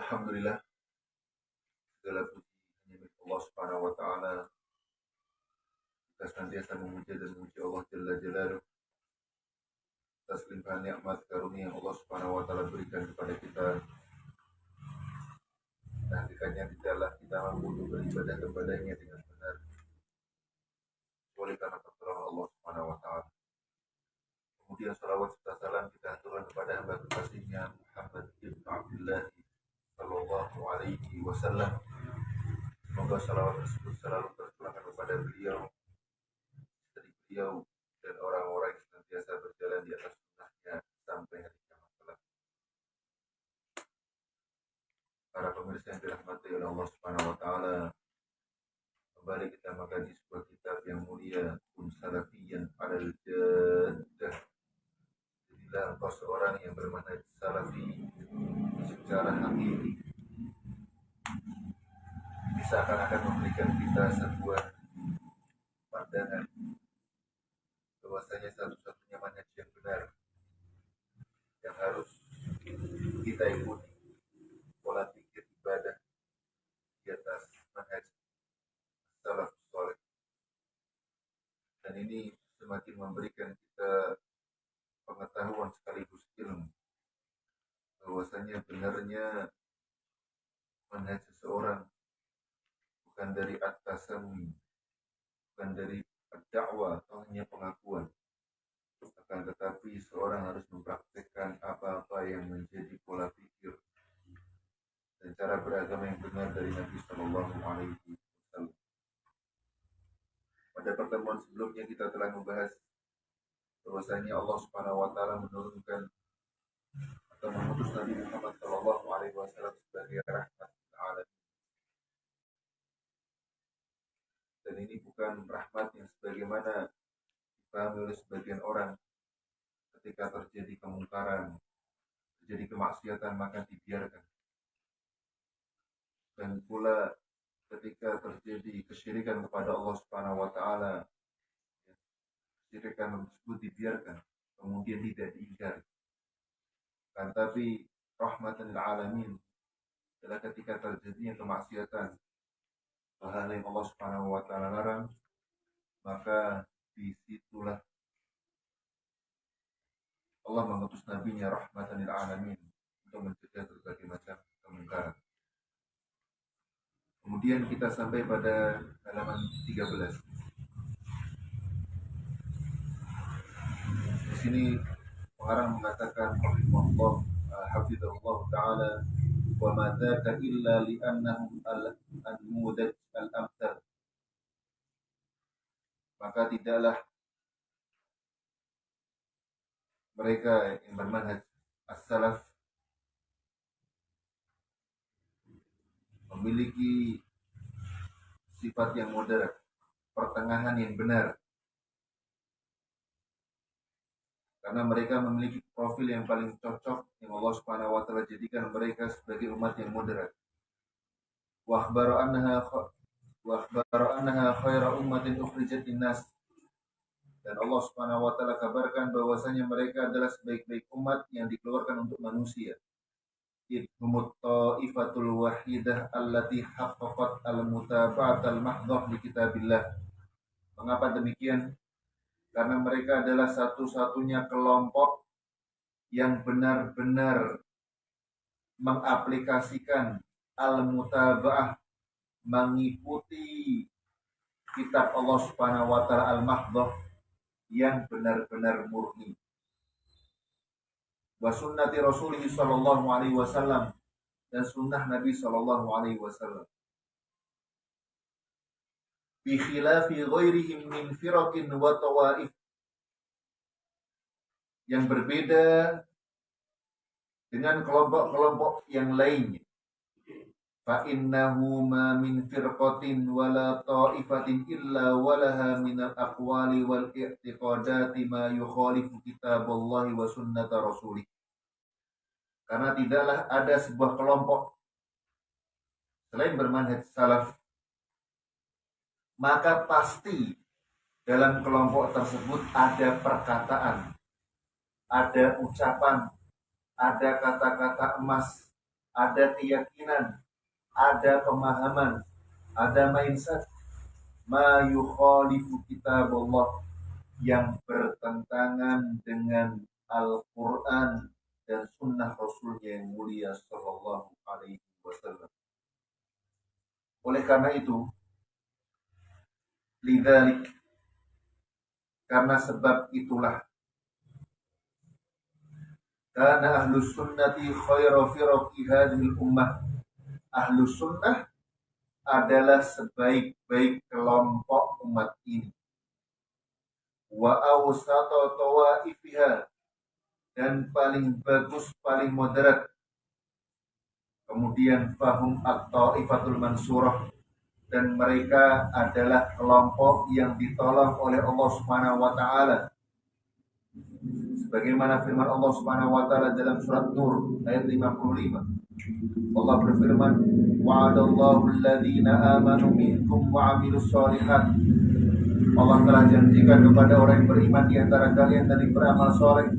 Alhamdulillah, segala puji hanya milik Allah Subhanahu wa taala. Kita senantiasa memuja dan memuji Allah Jalla Jalaluhu atas limpahan nikmat karunia yang Allah Subhanahu wa taala berikan kepada kita. Dan hakikatnya tidaklah kita mampu untuk beribadah kepadanya dengan benar kecuali karena pertolongan Allah Subhanahu wa taala. Kemudian salawat serta salam kita aturkan kepada hamba kekasihnya Muhammad ibn Abdullah sallallahu alaihi wasallam. Semoga salawat tersebut selalu tercurahkan kepada beliau, istri beliau, dan orang-orang yang senantiasa berjalan di atas sunnahnya sampai hari kiamat kelak. Para pemirsa yang dirahmati oleh Allah Subhanahu wa taala, kembali kita mengkaji sebuah kitab yang mulia, Kun Salafiyan 'alal Jaddah. Jadilah engkau seorang yang bermanhaj salafi secara hakiki. Bisa akan memberikan kita sebuah pandangan bahwasanya satu-satunya manhaj yang benar yang harus kita ikuti pola pikir ibadah di atas manhaj salafus saleh. Dan ini semakin memberikan kita pengetahuan sekaligus ilmu bahwasanya benarnya manhaj seseorang bukan dari at-tasami, bukan dari dakwah atau hanya pengakuan, akan tetapi seorang harus mempraktikkan apa-apa yang menjadi pola pikir dan cara beragama yang benar dari Nabi Sallallahu Alaihi Wasallam. Pada pertemuan sebelumnya kita telah membahas bahwasanya Allah Subhanahu Wa Taala menurunkan atau mengutus Nabi Muhammad Sallallahu Alaihi Wasallam sebagai rahmat alamin. Dan ini bukan rahmat yang sebagaimana dipahami oleh sebagian orang. Ketika terjadi kemungkaran, terjadi kemaksiatan, maka dibiarkan. Dan pula ketika terjadi kesyirikan kepada Allah Subhanahu wa taala, kesyirikan tersebut dibiarkan, kemudian tidak diingkari. Kan tapi rahmatan lil alamin adalah ketika terjadinya kemaksiatan, hal yang Allah Subhanahu wa taala larang, maka disitulah Allah mengutus nabinya rahmatan lil alamin untuk mencegah berbagai macam kemungkaran. Kemudian kita sampai pada halaman 13. Di sini pengarang mengatakan rahimahullah hafizahullah taala wa ma dzaka illa li annahum al-mudaj al-amthal. Maka tidaklah mereka yang bermanhaj as-salaf memiliki sifat yang moderat, pertengahan yang benar, karena mereka memiliki profil yang paling cocok yang Allah Subhanahu wa taala jadikan mereka sebagai umat yang moderat. Wa akhbara annaha khairu ummatin ukhrijat linnas. Dan Allah Subhanahu wa taala kabarkan bahwasanya mereka adalah sebaik-baik umat yang dikeluarkan untuk manusia. Idhumut ta'ifatul wahidah allati haqqaqat al-mutaba'atal mahdhah li kitabillah. Mengapa demikian? Karena mereka adalah satu-satunya kelompok yang benar-benar mengaplikasikan al-mutaba'ah, mengikuti kitab Allah Subhanahu wa taala al-mahdhah yang benar-benar murni. Wa sunnati Rasulih sallallahu alaihi wasallam, dan sunnah Nabi sallallahu alaihi wasallam. Bi khilafi ghairihim min firaqin wa tawaif, yang berbeda dengan kelompok-kelompok yang lainnya. Fa innahu ma min firqatin wala ta'ifatin illa walaha min al-aqwali wal i'tiqadati ma yukhalifu kitaballahi wa sunnata rasulih. Karena tidaklah ada sebuah kelompok selain bermanhaj salaf, maka pasti dalam kelompok tersebut ada perkataan, ada ucapan, ada kata-kata emas ada keyakinan, ada pemahaman, ada mindset ma yukhalifu kitabullah yang bertentangan dengan Al-Quran dan sunnah Rasulnya yang mulia Sallallahu Alaihi Wasallam. Oleh karena itu, lidzalik, karena sebab itulah, karena ahlus sunnati khairu firaqi hadhil ummah. Ahlus sunnah adalah sebaik-baik kelompok umat ini. Wa awsata tawaifiha, dan paling bagus, paling moderat. Kemudian fahum at-taifatul mansurah, dan mereka adalah kelompok yang ditolong oleh Allah Subhanahu wa taala. Sebagaimana firman Allah Subhanahu wa taala dalam surat Nur ayat 55. Allah berfirman, wa'adallahu alladhina amanu minkum wa 'amilus shalihat. Allah telah janjikan kepada orang yang beriman di antara kalian dan beramal saleh,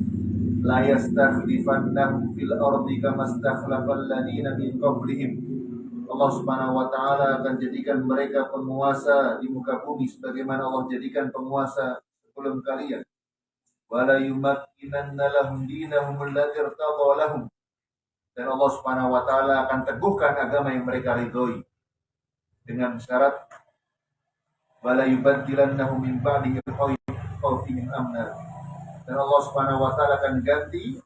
la yastakhlifannahum fil ardi kama stakhlafal ladina min qablihim. Allah Subhanahu wa taala akan jadikan mereka penguasa di muka bumi sebagaimana Allah jadikan penguasa sebelum kalian. Wala yumakkinanna lahum dinahum alladzi irtadha lahum. Dan Allah Subhanahu wa taala akan teguhkan agama yang mereka ridhoi dengan syarat wala yubaddilannahum min ba'di khawfin amna. Dan Allah Subhanahu wa taala akan ganti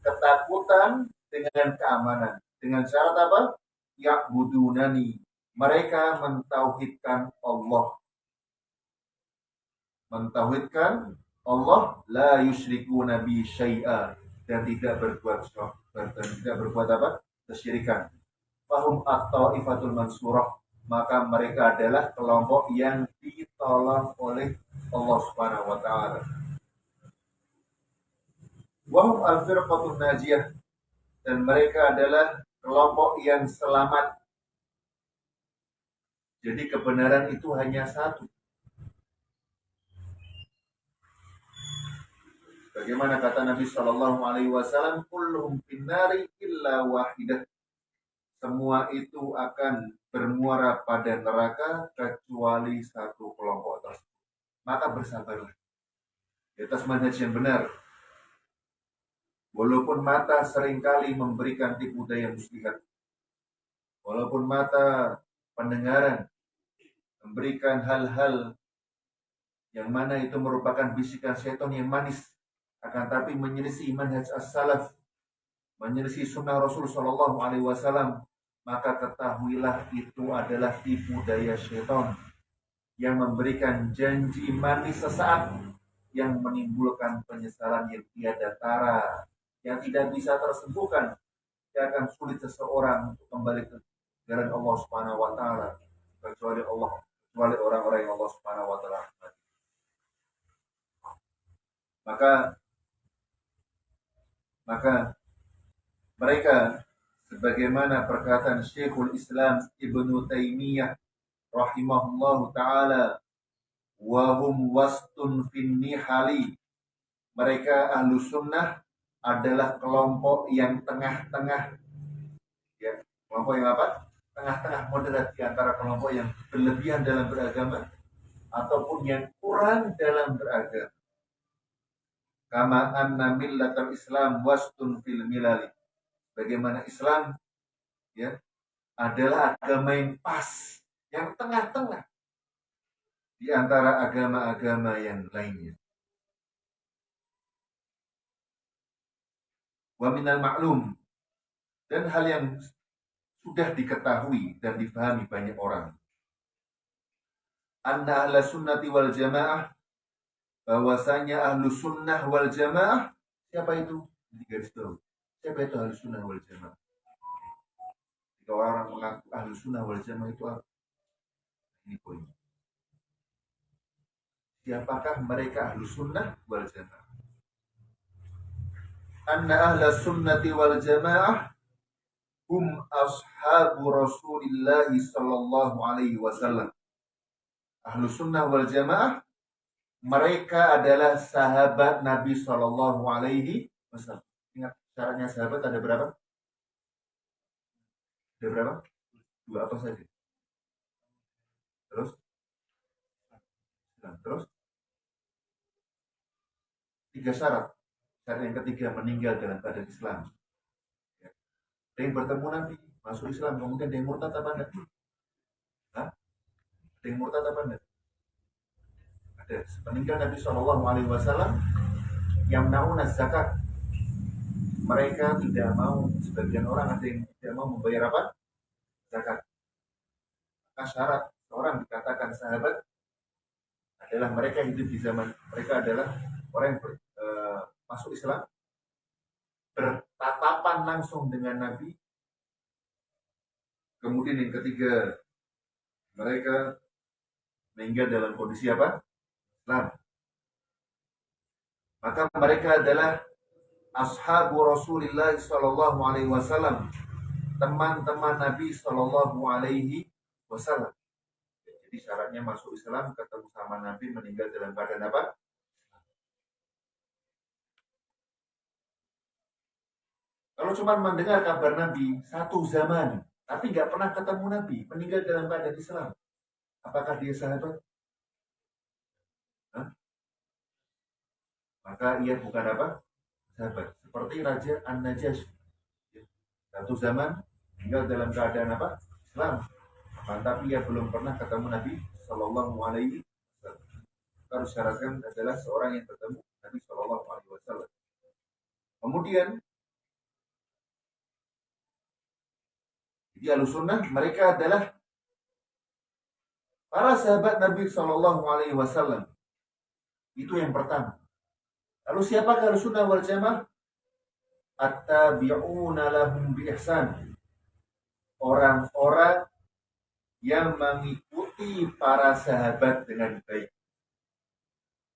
ketakutan dengan keamanan. Dengan syarat apa? Ya'budunani. Mereka mentauhidkan Allah. Mentauhidkan Allah, la yusyrikuna bi syai'a, dan tidak berbuat apa? Kesyirikan. Fahum at-taifatul mansurah, maka mereka adalah kelompok yang ditolong oleh Allah Subhanahu wa taala. Wahum al-firqatun najiyah, dan mereka adalah kelompok yang selamat. Jadi kebenaran itu hanya satu. Bagaimana kata Nabi Shallallahu Alaihi Wasallam, kulluhum finnari illa wahidah. Semua itu akan bermuara pada neraka kecuali satu kelompok tersebut. Maka bersabarlah di atas manhaj yang benar. Walaupun mata seringkali memberikan tipu daya muslihat, walaupun mata pendengaran memberikan hal-hal yang mana itu merupakan bisikan setan yang manis, akan tapi menyelisih manhaj as-salaf, menyelisih sunnah Rasul Sallallahu Alaihi Wasallam, maka ketahuilah itu adalah tipu daya syaitan yang memberikan janji manis sesaat yang menimbulkan penyesalan yang tiada tara, yang tidak bisa tersembuhkan, yang akan sulit seseorang untuk kembali ke jalan Allah Subhanahu wa taala kecuali orang-orang yang Allah Subhanahu wa taala. Maka mereka, sebagaimana perkataan Syekhul Islam Ibnu Taimiyah rahimahullahu taala, wa hum wastun fin nihali, mereka ahlu sunnah adalah kelompok yang tengah-tengah. Ya, kelompok yang apa? Tengah-tengah, moderat di antara kelompok yang berlebihan dalam beragama ataupun yang kurang dalam beragama. Kama anna millatal Islam wastun fil milali. Bagaimana Islam ya adalah agama yang pas, yang tengah-tengah di antara agama-agama yang lainnya. Wa minal ma'lum, dan hal yang sudah diketahui dan difahami banyak orang, anna ahla sunnati wal jamaah, bahwasanya ahlu sunnah wal jamaah, siapa itu? Di garis bawah. Siapa itu ahlu sunnah wal jamaah? Jika orang mengaku ahlu sunnah wal jamaah itu apa? Ini poinnya. Siapakah mereka ahlu sunnah wal jamaah? Anna ahla sunnati wal jamaah hum ashabu Rasulillah sallallahu alaihi wasallam. Ahlu sunnah wal jamaah, mereka adalah sahabat Nabi Sallallahu Alaihi Wasallam. Ingat syaratnya sahabat ada berapa? Ada berapa? Dua apa saja? Terus? Nah, terus? Tiga syarat. Syarat yang ketiga, meninggal dalam keadaan Islam. Ya. Ada yang bertemu Nabi, masuk Islam, kemudian ada yang murtad apa enggak? Hah? Ada yang murtad apa enggak? Ada. Meninggal Nabi SAW yang menaunah zakat. Mereka tidak mau, sebagian orang ada yang tidak mau membayar apa? Zakat. Maka syarat seorang dikatakan sahabat adalah mereka yang hidup di zaman mereka adalah orang yang masuk Islam, bertatapan langsung dengan Nabi. Kemudian yang ketiga, mereka meninggal dalam kondisi apa? Islam. Maka mereka adalah ashabu Rasulullah sallallahu alaihi wasallam, teman-teman Nabi sallallahu alaihi wasallam. Jadi syaratnya masuk Islam, ketemu sama Nabi, meninggal dalam keadaan apa? Kalau cuma mendengar kabar Nabi satu zaman, tapi nggak pernah ketemu Nabi, meninggal dalam keadaan Islam, apakah dia sahabat? Hah? Maka ia bukan apa? Sahabat. Seperti Raja An-Najasyi. Satu zaman tinggal dalam keadaan apa? Islam. Tapi ia belum pernah ketemu Nabi Shallallahu Alaihi Wasallam. Harus syaratkan adalah seorang yang ketemu Nabi Shallallahu Alaihi Wasallam. Kemudian di Ahlussunnah mereka adalah para sahabat Nabi Shallallahu Alaihi Wasallam. Itu yang pertama. Lalu siapakah Ahlussunnah wal Jamaah? At-tabi'una lahum bi ihsan. Orang-orang yang mengikuti para sahabat dengan baik.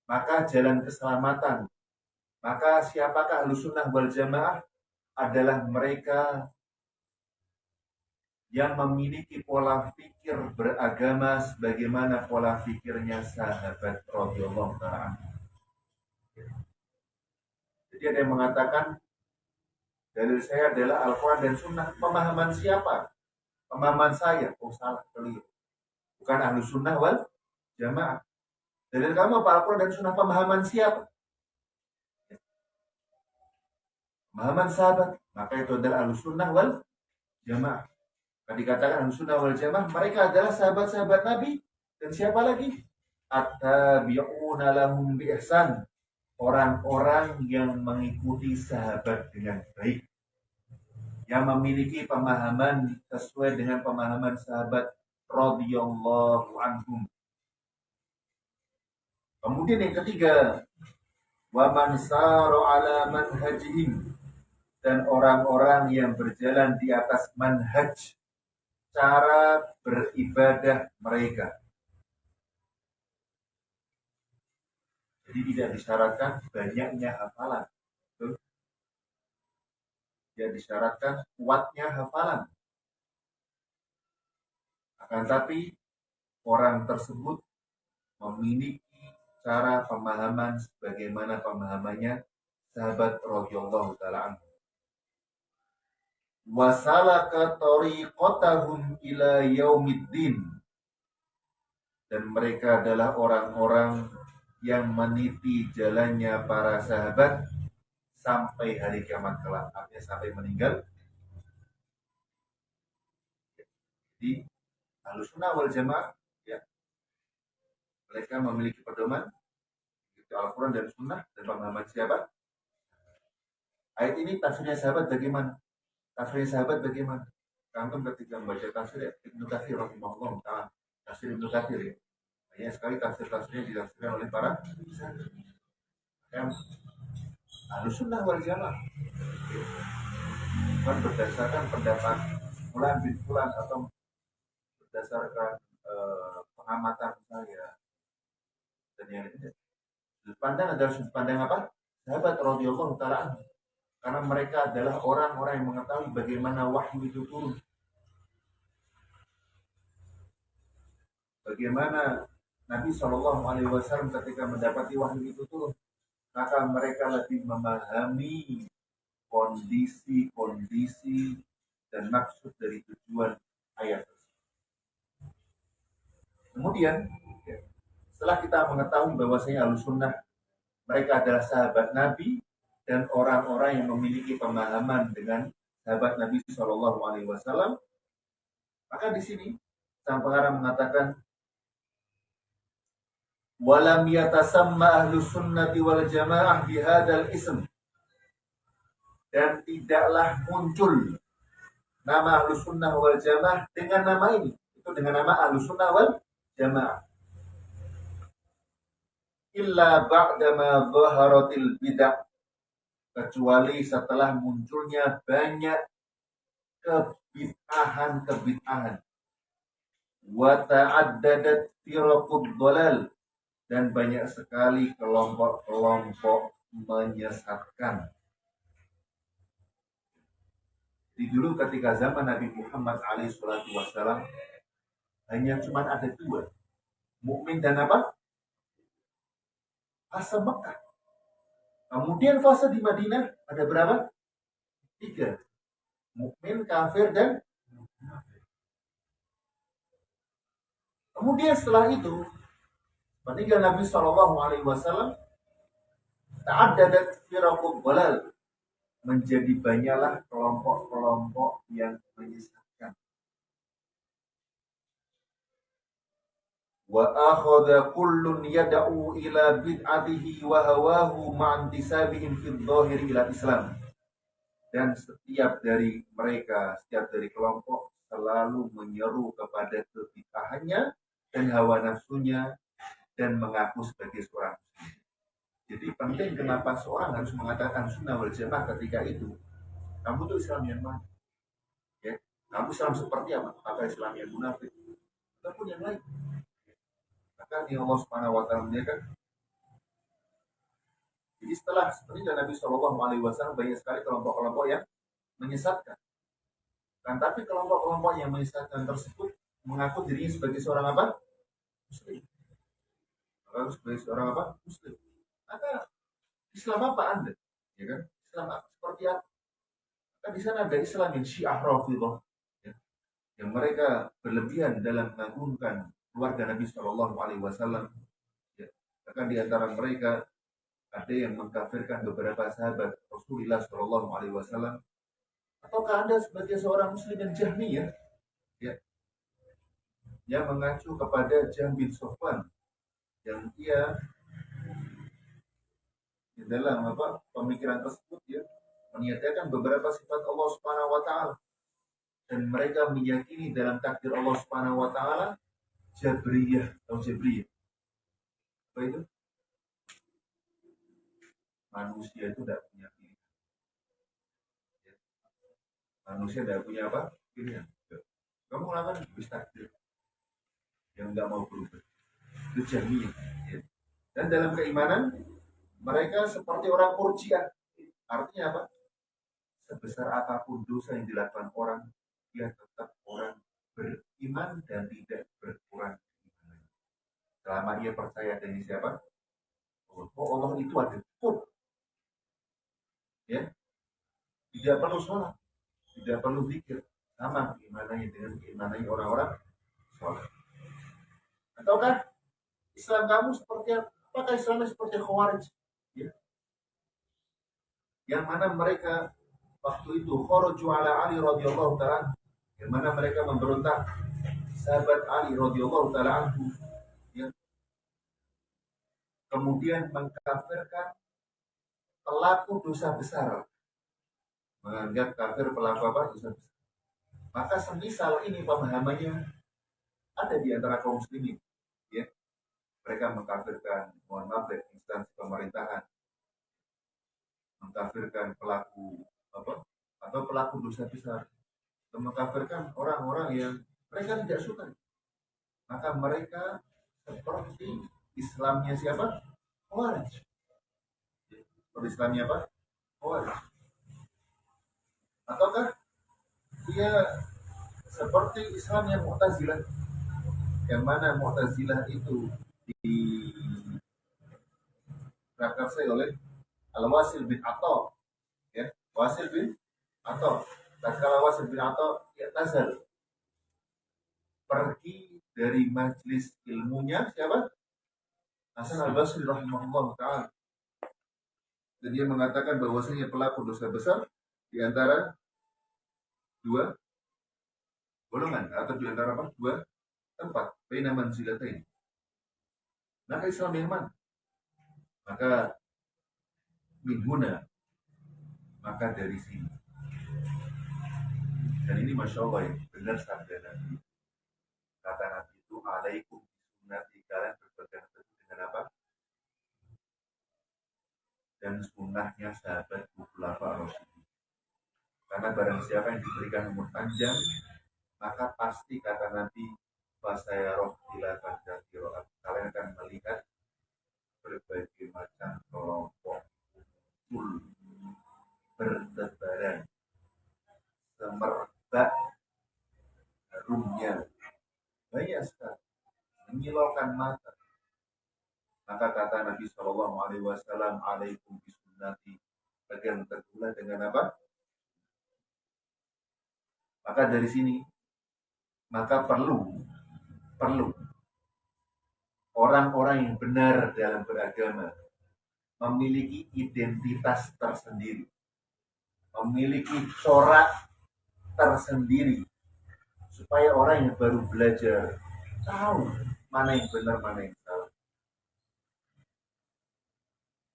Maka jalan keselamatan. Maka siapakah Ahlussunnah wal Jamaah? Adalah mereka yang memiliki pola pikir beragama sebagaimana pola pikirnya sahabat radhiyallahu ta'ala. Jadi ada yang mengatakan dalil saya adalah Al-Quran dan Sunnah. Pemahaman siapa? Pemahaman saya. Oh salah, keliru. Bukan Ahlussunnah wal Jamaah. Dalil kamu apa? Al-Quran dan Sunnah. Pemahaman siapa? Pemahaman sahabat. Maka itu adalah Ahlussunnah wal Jamaah. Dikatakan Ahlussunnah wal Jamaah, mereka adalah sahabat-sahabat Nabi. Dan siapa lagi? At-tabi'una lahum bi ihsan. Orang-orang yang mengikuti sahabat dengan baik, yang memiliki pemahaman sesuai dengan pemahaman sahabat radhiyallahu anhum. Kemudian yang ketiga, wa man sara ala manhajihim, dan orang-orang yang berjalan di atas manhaj, cara beribadah mereka. Jadi tidak disyaratkan banyaknya hafalan. Tidak disyaratkan kuatnya hafalan. Akan tapi orang tersebut memiliki cara pemahaman sebagaimana pemahamannya sahabat radhiyallahu ta'ala anhu. Wa salaka tariqatahum ila yaumiddin, dan mereka adalah orang-orang yang meniti jalannya para sahabat sampai hari kiamat kelak, artinya sampai meninggal. Jadi Ahlussunnah wal Jamaah, ya, mereka memiliki pedoman itu Al-Quran dan Sunnah dan pemahaman siapa? Ayat ini tafsirnya sahabat bagaimana? Tafsir sahabat bagaimana? Kamu ketika membaca tafsir Ibnu Katsir rahimahullah ta'ala, tafsir Ibnu Katsir ya, banyak sekali tafsir-tafsirnya ditafsirkan oleh para sahabat. Yang Ahlussunnah wal Jamaah bukan berdasarkan pendapat fulan bin fulan atau berdasarkan pengamatan saya dan yang lainnya. Sudut pandang adalah sudut pandang apa? Sahabat radhiyallahu ta'ala, karena mereka adalah orang-orang yang mengetahui bagaimana wahyu itu turun, bagaimana Nabi SAW ketika mendapati wahyu itu turun, maka mereka lebih memahami kondisi-kondisi dan maksud dari tujuan kemudian ya, setelah kita mengetahui bahwasanya Ahlussunnah mereka adalah sahabat Nabi dan orang-orang yang memiliki pemahaman dengan sahabat Nabi Shallallahu Alaihi Wasallam, maka di sini sang pengarang mengatakan walam yatasamma ahlus sunnati wal jamaah bihadal ism, dan tidaklah muncul nama ahlus sunnah wal jamaah dengan nama ini, itu dengan nama ahlus sunnah wal jamaah, illa ba'dama dhaharatil bid'ah, kecuali setelah munculnya banyak kebid'ahan wa ta'addadat firaqud dhalal, dan banyak sekali kelompok-kelompok menyesatkan. Di dulu ketika zaman Nabi Muhammad SAW hanya cuma ada dua, mukmin dan apa? Fase Mekah. Kemudian fase di Madinah ada berapa? 3. Mukmin, kafir, dan munafik. Kemudian setelah itu meninggal Nabi SAW, ta'addadat firaqud dhalal, menjadi banyaklah kelompok-kelompok yang menyesatkan. Wa akhadha kullun yad'u ila bid'atihi wa hawahu ma'antisabihim fid dhahir ila Islam. Dan setiap dari kelompok selalu menyeru kepada kebid'ahannya dan hawa nafsunya dan mengaku sebagai seorang muslim. Jadi penting kenapa seorang harus mengatakan sunnah wal jamaah ketika itu. Kamu tuh Islam yang mana? Ya, kamu Islam seperti apa? Apakah Islam yang munafik ataupun yang lain? Maka Allah Subhanahu wa taala menyatakan, jadi setelah Nabi Shallallahu Alaihi Wasallam banyak sekali kelompok-kelompok yang menyesatkan. Kan tapi kelompok-kelompok yang menyesatkan tersebut mengaku dirinya sebagai seorang apa? Muslim. Mengaku sebagai seorang apa? Muslim. Maka Islam apa Anda? Ya kan? Islam apa? Seperti apa? Kan di sana ada Islam yang Syiah Rafidhah, ya, yang mereka berlebihan dalam mengagungkan keluarga Nabi Shallallahu Alaihi Wasallam. Ya. Bahkan di antara mereka ada yang mengkafirkan beberapa sahabat Rasulullah Shallallahu Alaihi Wasallam. Ataukah Anda sebagai seorang Muslim yang Jahmiyah, ya, yang mengacu kepada Jahm bin Safwan, yang ia di dalam pemikiran tersebut ya menyatakan beberapa sifat Allah Subhanahu wa taala, dan mereka meyakini dalam takdir Allah Subhanahu wa taala Jabriyah atau Jabriyah. Apa itu? Manusia itu tidak punya pilihan. Manusia tidak punya apa? Pilihan. Kamu melakukan habis takdir yang tidak mau berubah. Itu Jahmiyah. Ya. Dan dalam keimanan mereka seperti orang Murji'ah. Artinya apa? Sebesar apapun dosa yang dilakukan orang, dia tetap orang beriman dan tidak berkurang iman. Selama ia percaya dengan siapa? Oh Allah itu ada. Ya, tidak perlu sholat, tidak perlu zikir, sama keimanannya dengan keimanannya orang-orang sholat. Ataukah Islam kamu seperti apa? Apakah Islamnya seperti Khawarij? Ya. Yang mana mereka waktu itu kharaju ala Ali radhiyallahu ta'ala, yang mana mereka memberontak sahabat Ali radhiyallahu ta'ala anhu, ya. Kemudian mengkafirkan pelaku dosa besar, menganggap kafir pelaku apa? Dosa besar. Maka semisal ini pemahamannya ada di antara kaum muslimin, ya. Mereka mengkafirkan, mohon maaf, instansi pemerintahan, mengkafirkan pelaku apa? Atau pelaku dosa besar, atau mengkafirkan orang-orang yang mereka tidak suka. Maka mereka seperti Islamnya siapa? Khawarij. Seperti Islamnya apa? Khawarij. Ataukah dia seperti Islamnya Mu'tazilah, yang mana Mu'tazilah itu diprakarsai oleh Al-Wasil bin Atha, ya, Wasil bin Atha. Tatkala Wasil bin Atha ya nazar pergi dari majelis ilmunya siapa? Hasan al-Basri rahimahullah ta'ala. Dan dia mengatakan bahwasanya pelaku dosa besar di antara dua golongan atau di antara apa? Dua tempat. Baina manzilatain. Maka Islam yang mana? Maka minhuna, maka dari sini. Dan ini Masya Allah ya, benar sabda Nabi. Kata Nabi itu, alaikum sunnati, kalian berpegang teguh dengan apa? Dan sunnahnya sahabat khulafa rasyidin. Karena barang siapa yang diberikan umur panjang, maka pasti kata Nabi, fasayaroh khilafan katsiran. Kalian akan melihat berbagai macam kelompok bertebaran semerbak harumnya banyak sekali menyilaukan mata. Maka kata Nabi Shallallahu Alaihi Wasallam, alaikum bisunnati, bagian teguhlah dengan apa? Maka dari sini maka perlu orang-orang yang benar dalam beragama memiliki identitas tersendiri, memiliki corak tersendiri, supaya orang yang baru belajar tahu mana yang benar, mana yang salah.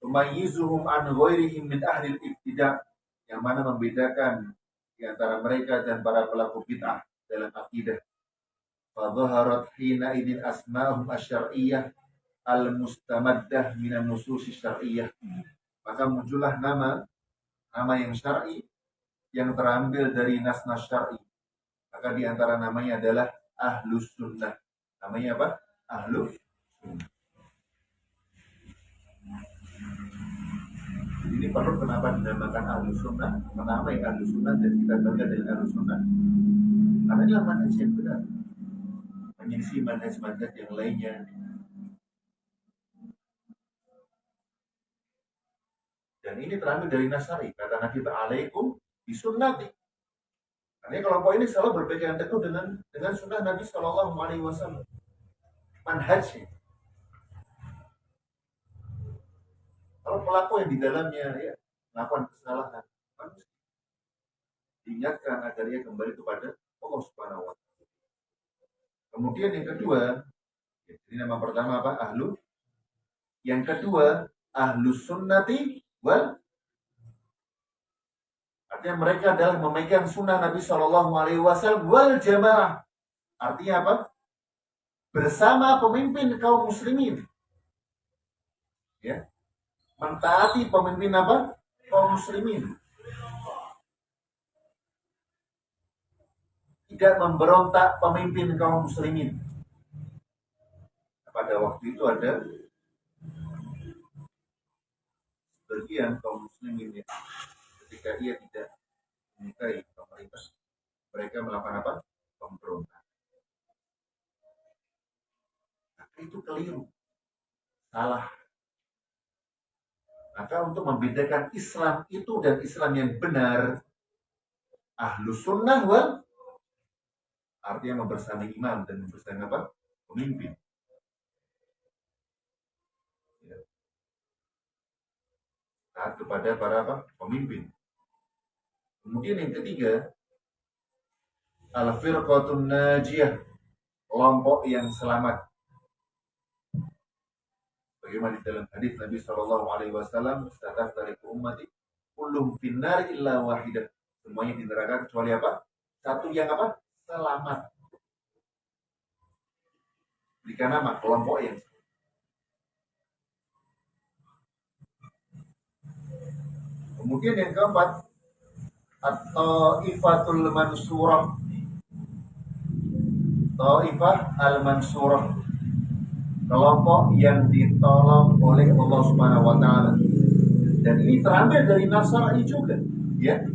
Tumayyizuhum an ghairihim min ahli al-ibtida', yang mana membedakan di antara mereka dan para pelaku bid'ah dalam akidah. Fa dhaharat hina idin asma'uhum asy-syar'iyyah al-mustamaddah minan nusus syar'iyyah. Maka muncullah nama yang syar'i yang terambil dari nas-nas syar'i. Maka di antara namanya adalah Ahlus Sunnah. Namanya apa? Ahlus Sunnah. Ini perlu kenapa dinamakan Ahlus Sunnah, menamai Ahlus Sunnah dan kita bangga dengan Ahlus Sunnah. Karena ini manhaj yang benar, menyelisih manhaj-manhaj yang lainnya. Dan ini terambil dari Nasari, kata Nabi Alaikum bisunnati. Karena kelompok ini selalu berpegang teguh dengan sunnah Nabi Shallallahu Alaihi Wasallam. Manhajnya. Kalau pelaku yang di dalamnya ya melakukan kesalahan, diingatkan agar ia kembali kepada Allah Subhanahu Wa Taala. Kemudian yang kedua, jadi nama pertama apa? Ahlu. Yang kedua, Ahlus Sunnati wal. Artinya mereka adalah memegang sunnah Nabi Shallallahu Alaihi Wasallam wal jamaah. Artinya apa? Bersama pemimpin kaum muslimin. Ya, mentaati pemimpin apa? Kaum muslimin. Tidak memberontak pemimpin kaum muslimin. Pada waktu itu ada sebagian kaum muslimin ya, ketika ia tidak menyukai pemerintah, mereka melakukan apa? Pemberontak. Maka itu keliru, salah. Maka untuk membedakan Islam itu dan Islam yang benar, Ahlus Sunnah wal, artinya membersami imam dan membersami apa? Pemimpin. Ya. Taat kepada para apa? Pemimpin. Kemudian yang ketiga, al-firqatun najiyah, kelompok yang selamat. Bagaimana di dalam hadis Nabi Shallallahu Alaihi Wasallam, "Statas dari ummati, kulluhum finnar illa wahidah." Semuanya di neraka kecuali apa? Satu yang apa? Selamat. Berikan nama kelompok yang. Kemudian yang keempat, at-taifatul mansurah. Taifah al-mansurah, kelompok yang ditolong oleh Allah Subhanahu wa taala. Dan ini terambil dari nas syar'i juga, ya.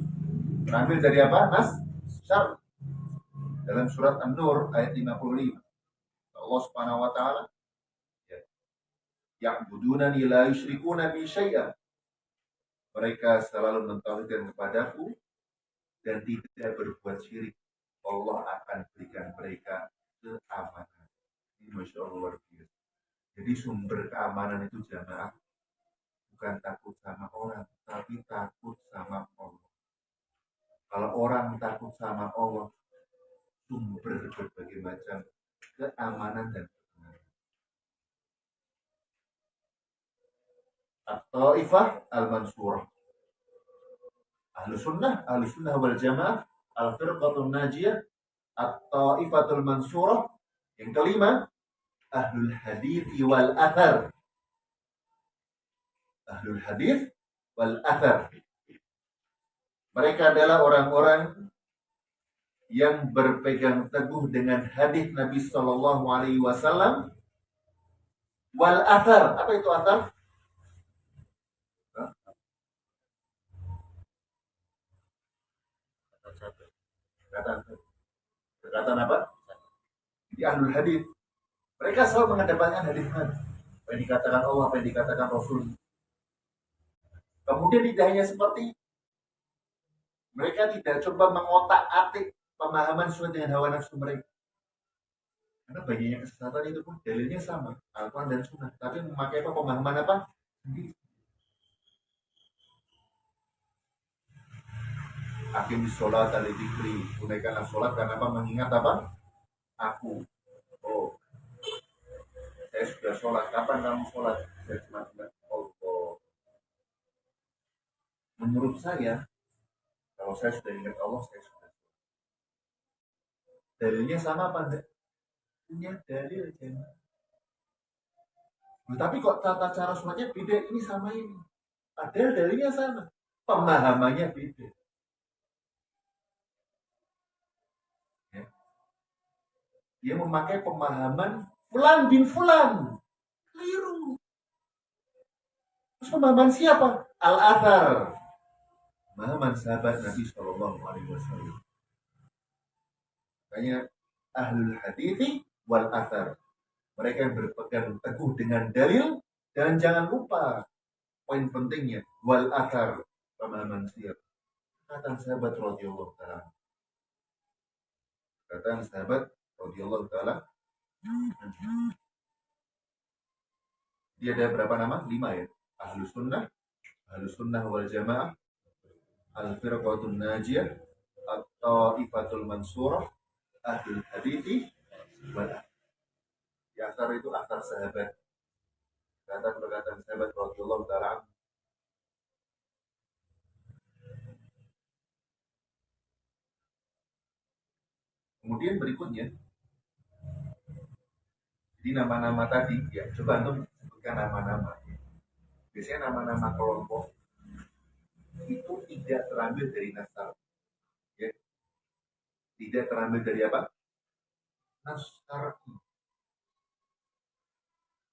Terambil dari apa? Nas syar'i. Dalam surat An-Nur ayat 55. Allah Subhanahu wa taala, ya. Ya'budunani la yusyrikuna bi syai'a. Mereka selalu mentauhidkan kepadaku dan tidak berbuat syirik. Allah akan berikan mereka keamanan. Masya Allah luar biasa. Jadi sumber keamanan itu jamaah bukan takut sama orang, tapi takut sama Allah. Kalau orang takut sama Allah, sumber berbagai macam keamanan dan kebenaran. At-Taifah al-Mansurah. Ahlu sunnah wal jamaah, al-firqatul najiyah, at-Taifatul Mansurah. Yang kelima, ahlul hadith wal athar. Ahlul hadith wal athar. Mereka adalah orang-orang yang berpegang teguh dengan hadis Nabi Shallallahu Alaihi Wasallam wal athar. Apa itu athar? Perkataan apa? Di ahlul hadis. Mereka selalu mengedepankan hadis Nabi. Apa yang dikatakan Allah, apa yang dikatakan Rasul. Kemudian tidak hanya seperti mereka tidak coba mengotak-atik pemahaman sesuai dengan hawa nafsu mereka. Karena banyaknya kesesatan itu pun dalilnya sama, Al-Quran dan Sunnah. Tapi memakai apa pemahaman apa? Akim sholat ali dzikri. Tunaikanlah sholat karena apa? Mengingat apa? Aku. Oh, saya sudah sholat. Kapan kamu sholat? Saya cuma ingat Allah. Menurut saya, kalau saya sudah ingat Allah, saya sudah. Dalilnya sama apa enggak? Punya dalil jangan. Tapi kok tata cara sholatnya beda, ini sama ini. Padahal dalilnya sama. Pemahamannya beda. Ya. Dia memakai pemahaman Fulan bin Fulan. Keliru. Terus pemahaman siapa? Al-Athar. Pemahaman sahabat Nabi Shallallahu Alaihi Wasallam. Makanya ahlul hadithi wal athar. Mereka yang berpegang teguh dengan dalil dan jangan lupa poin pentingnya wal athar, pemahaman siap. Kata sahabat radhiyallahu taala. Kata sahabat radhiyallahu taala. Dia ada berapa nama? 5 ya. Ahlus sunnah wal jamaah, al-firqatun najiyah, at-taifatul mansurah, ahlul hadithi wal athar. Di athar itu athar sahabat. Perkataan sahabat radhiyallahu taala. Kemudian berikutnya, jadi nama-nama tadi, ya coba untuk sebutkan nama-nama. Biasanya nama-nama kelompok itu tidak terambil dari nasab, ya. Tidak terambil dari apa? Nasab.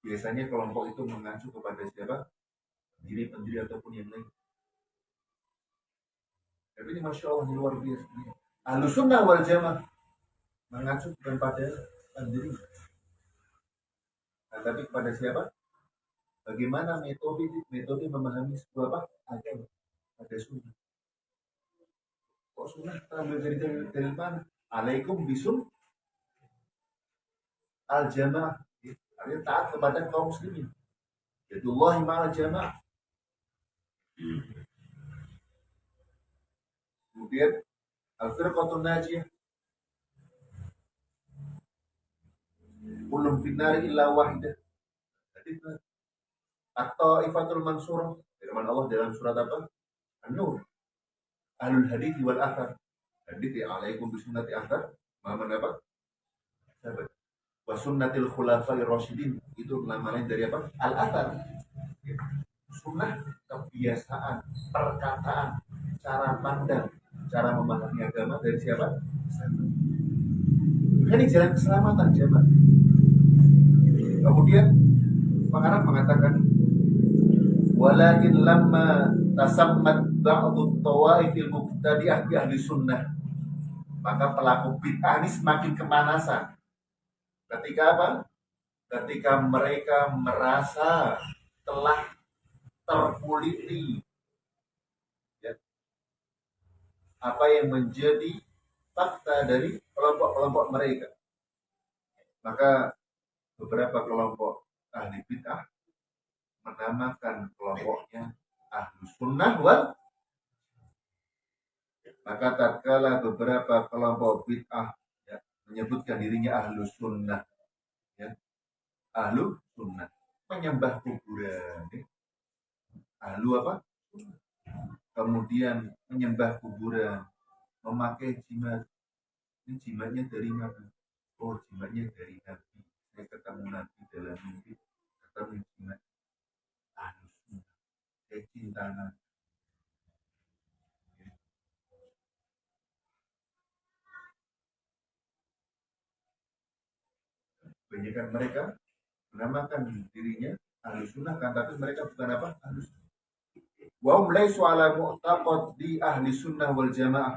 Biasanya kelompok itu mengacu kepada siapa? Pendiri ataupun yang lain. Tapi ini Masya Allah luar biasa. Ahlus sunnah wal jamaah mengacu bukan pada pendiri. Nah, tapi kepada siapa? Bagaimana metode memahami sebuah apa? Agama. Ada sunnah. Kok sunnah terambil dari mana? Alaikum bisun al jamaah. Artinya taat kepada kaum muslimin. Yadullahi ma'al jamaah. Kemudian al-firqatun najiyah. Kulum finnar illa wahidah. Atau ifatul mansurah. Firman Allah dalam surat apa? An-Nur. Ahlul hadith wal athar. Hadith ya alaikum bisunnati athar. Mahaman apa? Sahabat. Wa sunnatil khulafai rasyidin. Itu nama lain dari apa? Al-athar. Sunnah, kebiasaan, perkataan, cara pandang, cara memahami agama dari siapa? Ini jalan keselamatan jemaah. Kemudian pengarang mengatakan walakin lamma tasammat ba'du tawaifil mubtadi'ah bi ahli sunnah, maka pelaku bid'ah ini semakin kemanasan. Ketika apa? Ketika mereka merasa telah terkuliti ya, apa yang menjadi fakta dari kelompok-kelompok mereka, maka beberapa kelompok ahli bid'ah menamakan kelompoknya Ahlus Sunnah wal. Maka tatkala beberapa kelompok bid'ah ya, menyebutkan dirinya Ahlus Sunnah, ya, Ahlus Sunnah, menyembah kuburan, ya. Ahlu apa? Kemudian menyembah kuburan, memakai jimat. Ini jimatnya dari mana? Oh, jimatnya dari Nabi. Saya ketemu Nabi dalam mimpi, ketemu jimat. Ahlus Sunnah, saya cinta Nabi. Kebanyakan mereka menamakan dirinya Ahlus Sunnah, kan, tapi mereka bukan apa? Ahlus Sunnah. Wa hum laisu ala mu'taqad di ahli sunnah wal jamaah.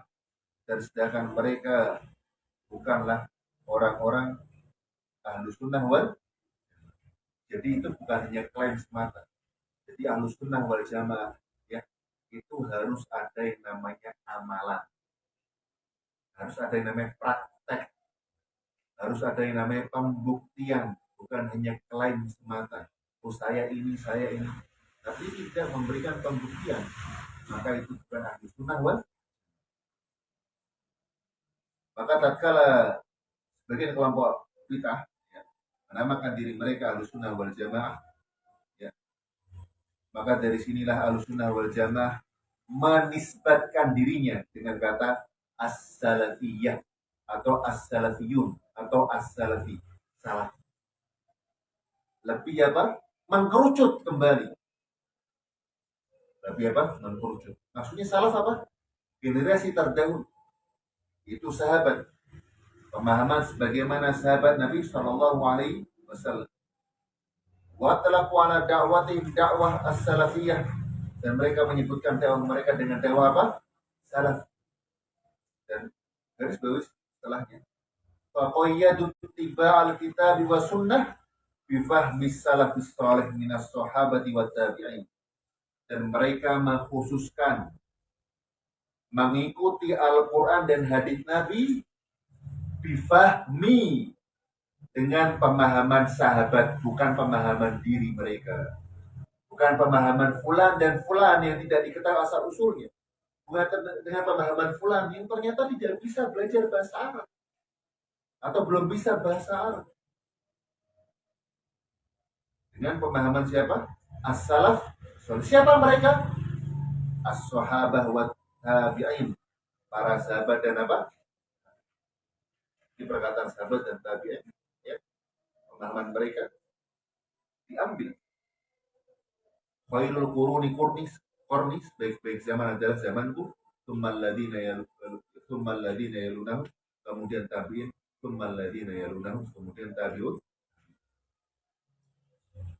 Dan sedangkan mereka bukanlah orang-orang ahlu sunnah wal. Jadi itu bukan hanya klaim semata. Jadi ahlu sunnah wal jamaah, ya, itu harus ada yang namanya amalan, harus ada yang namanya praktek, harus ada yang namanya pembuktian, bukan hanya klaim semata. Oh, saya ini, tapi tidak memberikan pembuktian, maka itu bukan ahlu sunnah wal. Maka tatkala sebagian kelompok bid'ah, ya, menamakan diri mereka Ahlussunnah wal Jamaah, ya, maka dari sinilah Ahlussunnah wal Jamaah menisbatkan dirinya dengan kata as-salafiyah atau as-salafiyun atau as-salafi, salah. Lebih apa? Mengkerucut kembali. Lebih apa? Mengkerucut. Maksudnya salaf apa? Generasi terdahulu. Itu sahabat. Pemahaman sebagaimana sahabat Nabi Shallallahu Alaihi Wasallam. Wa talaku ala da'watihim dakwah as-salafiyah, dan mereka menyebutkan dakwah mereka dengan dakwah apa? Salaf. Dan garis bawah setelahnya. Fa qayyadu ittiba'al kitab wa sunnah bi fahmi salafis salih minas sahabati wat tabi'in. Dan mereka mengkhususkan mengikuti Al-Quran dan hadis Nabi bifahmi, dengan pemahaman sahabat, bukan pemahaman diri mereka, bukan pemahaman fulan dan fulan yang tidak diketahui asal usulnya, bukan dengan pemahaman fulan yang ternyata tidak bisa belajar bahasa Arab atau belum bisa bahasa Arab. Dengan pemahaman siapa? As-salaf. Siapa mereka? As-sahabah wa tabi'in, para sahabat dan apa? Di perkataan sahabat dan tabi'in, ya, pemahaman mereka diambil. Khairul quruni kornis, baik-baik zaman adalah zamanku, tsummal ladina yalunahum, kemudian tabi'in, tsummal ladina yalunahum, kemudian tabi'un,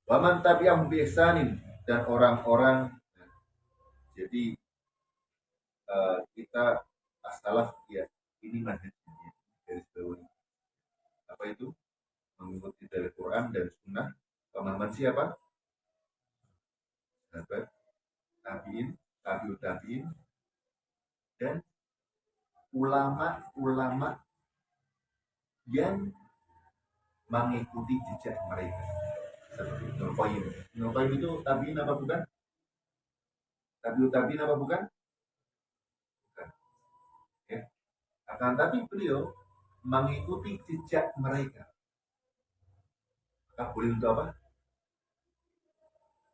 wa man tabi'ahum bi ihsanin, dan orang-orang. Jadi kita as-salaf, ya, ini manhajnya garis bawah. Apa itu? Mengikuti dari Quran dan Sunnah, pemahaman siapa? Sahabat, tabi'in, tabi'ut tabi'in, dan ulama-ulama yang mengikuti jejak mereka. Seperti Ibnu Qayyim. Ibnu Qayyim itu tabi'in apa bukan? Tabi'ut tabi'in apa bukan? Bukan. Ya. Akan tapi beliau mengikuti jejak mereka. Maka boleh untuk apa?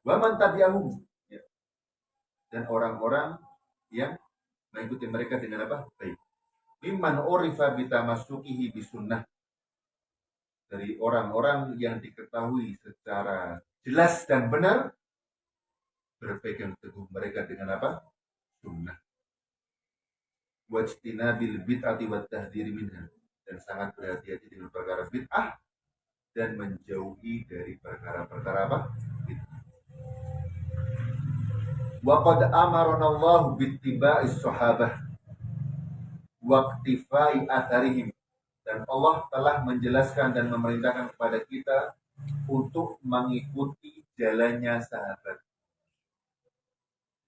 Wa man tabi'ahum, ya. Dan orang-orang yang mengikuti mereka dengan apa? Baik. Mimman urifa bitamassukihi bisunnah, dari orang-orang yang diketahui secara jelas dan benar berpegang teguh mereka dengan apa? Sunnah. Wajtinabil bid'ati wat tahdhiri minha, dan sangat berhati-hati dengan perkara bid'ah dan menjauhi dari perkara-perkara apa? Bid'ah. Wa qad amarana Allah bittiba'is sahabah waqtifai atharihim, dan Allah telah menjelaskan dan memerintahkan kepada kita untuk mengikuti jalannya sahabat.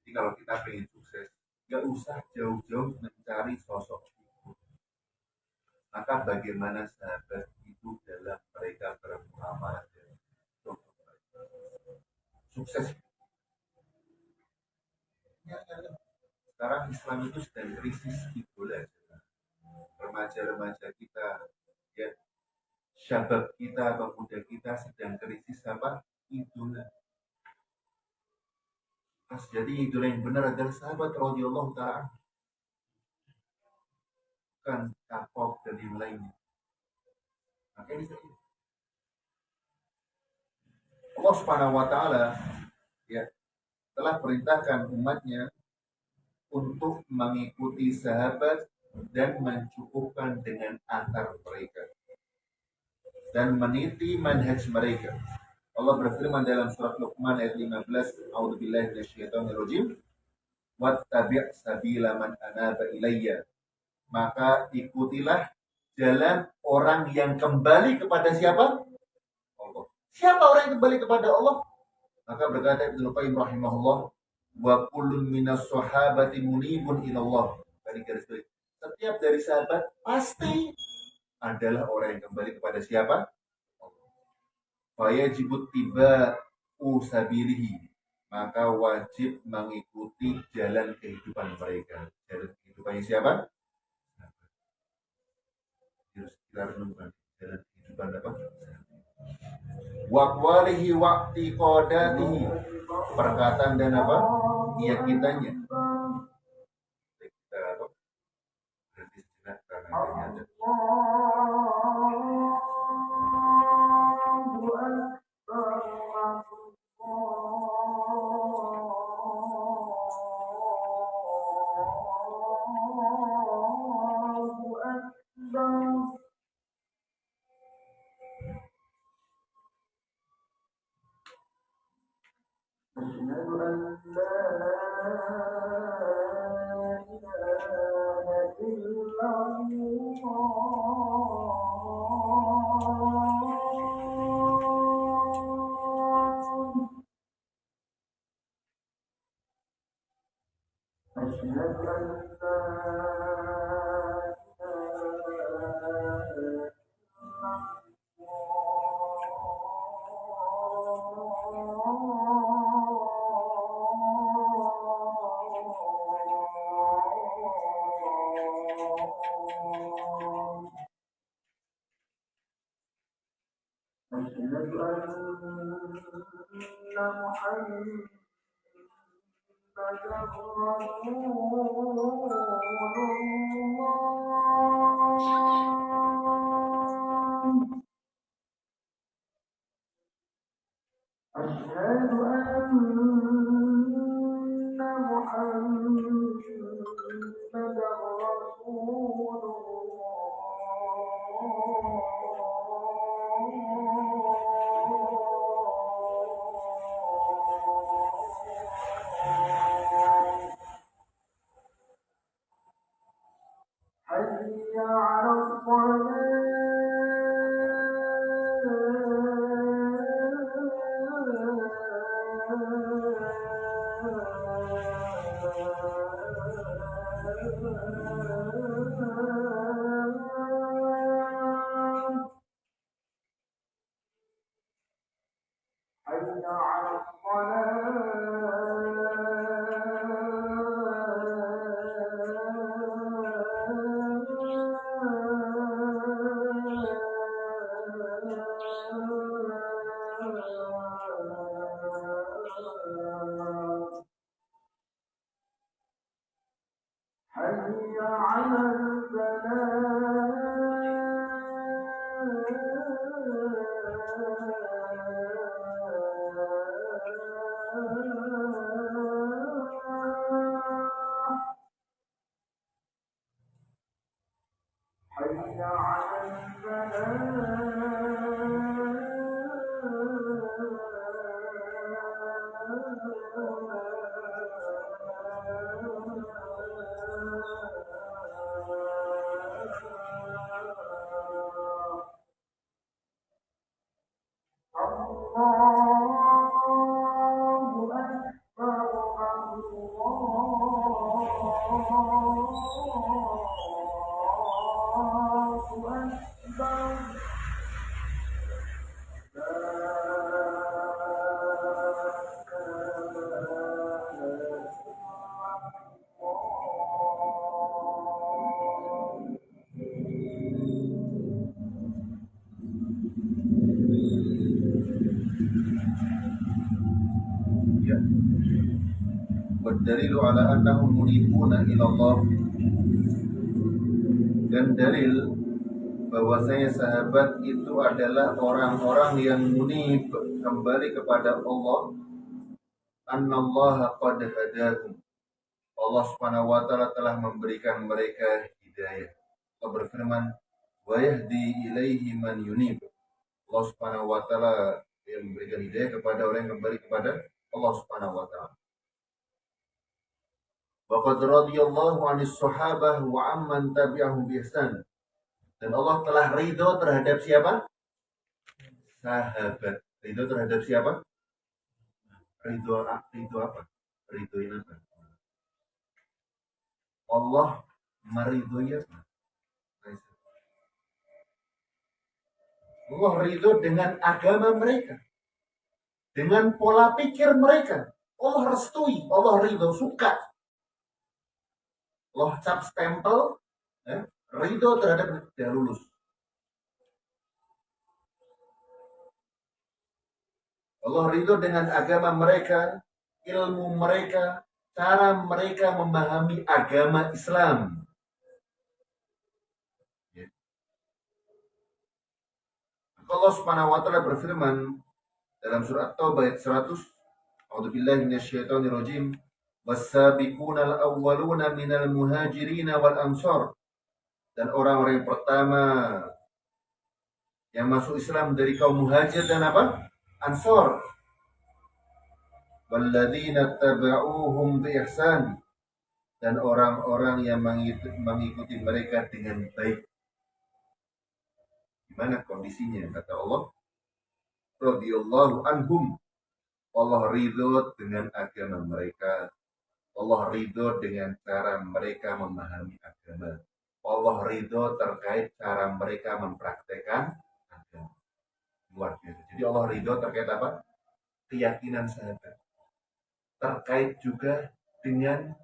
Jadi kalau kita ingin sukses, gak usah jauh-jauh mencari sosok itu. Maka bagaimana sahabat itu membantu dalam mereka beramal dan sukses. Sekarang Islam itu sedang krisis idola. Remaja-remaja kita, ya, syabab kita, pemuda kita sedang krisis apa? Idola. Jadi idola yang benar adalah sahabat radhiyallahu ta'ala, bukan K-pop dan yang lainnya. Makanya Allah Subhanahu wa taala, ya, telah perintahkan umatnya untuk mengikuti sahabat dan mencukupkan dengan antar mereka dan meniti manhaj mereka. Allah berfirman dalam surat Luqman ayat 15, A'udzubillahi minasyaitonirrajim, wattabi' sabila man anaba ilayya. Maka ikutilah jalan orang yang kembali kepada siapa? Allah. Siapa orang yang kembali kepada Allah? Maka berkata Ibnu Qayyim rahimahullah, wa kullun minas sahabati munibun ilallah. Setiap dari sahabat pasti adalah orang yang kembali kepada siapa? Fayajibut tiba usabilihi. Maka wajib mengikuti jalan kehidupan mereka. Jalan kehidupannya siapa? Harus kita renungkan jalan kehidupan apa? Waqwalihi waqti qadatihi, perkataan dan apa? Keyakinannya. Kita apa? Berarti sejenak karena adanya ada. Berdalilu ala annahum munibuna ilallah, dan dalil bahwasanya sahabat itu adalah orang-orang yang munib, kembali kepada Allah. Annallaha qad hadahum, Allah Subhanahu wa taala telah memberikan mereka hidayah. Allah berfirman, wa yahdi ilaihi man yunib. Allah Subhanahu wa taala yang memberikan hidayah kepada orang yang kembali kepada Allah Subhanahu wa taala. Wa qad radiyallahu 'anis sahabah wa amman tabi'ahum bi ihsan. Dan Allah telah ridho terhadap siapa? Sahabat. Ridho terhadap siapa? Ridho apa? Ridhoin apa? Allah meridhoi apa? Allah ridho dengan agama mereka, dengan pola pikir mereka. Allah restui, Allah ridho, suka. Allah cap stempel, ridho terhadap dia lulus. Allah ridho dengan agama mereka, ilmu mereka, cara mereka memahami agama Islam. Allah Subhanahu wa taala berfirman dalam surat At-Taubah ayat 100, A'udzubillahi minasyaitonir rajim, was-sabiqunal awwaluna minal muhajirin wal ansar. Dan orang-orang yang pertama yang masuk Islam dari kaum muhajir dan apa? Ansar. Walladzina tabauhum bi ihsan, dan orang-orang yang mengikuti mereka dengan baik. Gimana kondisinya? Kata Allah, radhiyallahu anhum, Allah ridho dengan agama mereka. Allah ridho dengan cara mereka memahami agama. Allah ridho terkait cara mereka mempraktekkan agama. Luar biasa. Jadi Allah ridho terkait apa? Keyakinan sahabat. Terkait juga dengan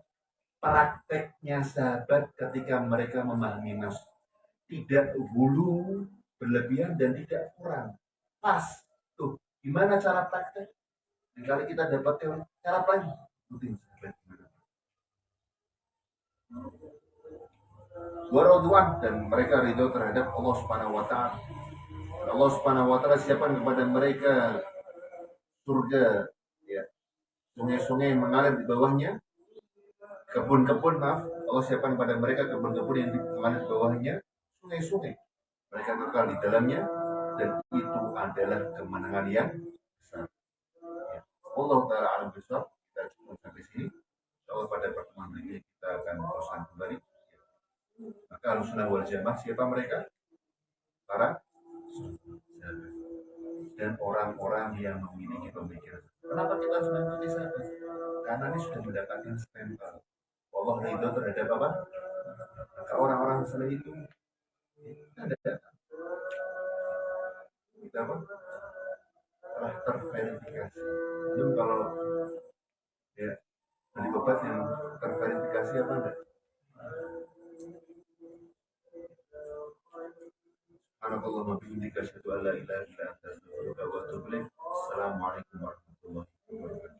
prakteknya sahabat ketika mereka memahami nas. Tidak hulu berlebihan dan tidak kurang. Pas. Tuh, gimana cara praktek? Kali kita dapat teori, cara lagi. Ikutin sahabat gimana. Waradu'an, dan mereka ridho terhadap Allah Subhanahu wa taala. Allah Subhanahu wa taala siapkan kepada mereka surga, ya. Sungai-sungai mengalir di bawahnya. Kebun-kebun, Allah siapkan kepada mereka kebun-kebun yang mengalir di bawahnya, sungai-sungai. Mereka kekal di dalamnya, dan itu adalah kemenangan yang besar. Ya. Allah Ta'ala alam besar. Kita cukup sampai sini. Insyaallah pada pertemuan berikutnya kita akan teruskan kembali. Maka Ahlussunnah wal Jamaah siapa mereka? Para sahabat dan orang-orang yang memiliki pemikiran. Kenapa kita harus mengikuti sahabat? Karena ini sudah mendapatkan stempel. Allah ridho terhadap apa? Maka orang-orang setelah itu ada kita apa? Telah terverifikasi. Belum kalau ya dari obat yang terverifikasi apa enggak? Subhanallah wa bihamdika asyhadu an la ilaha illa anta astaghfiruka wa atubu ilaik. Assalamualaikum warahmatullahi wabarakatuh.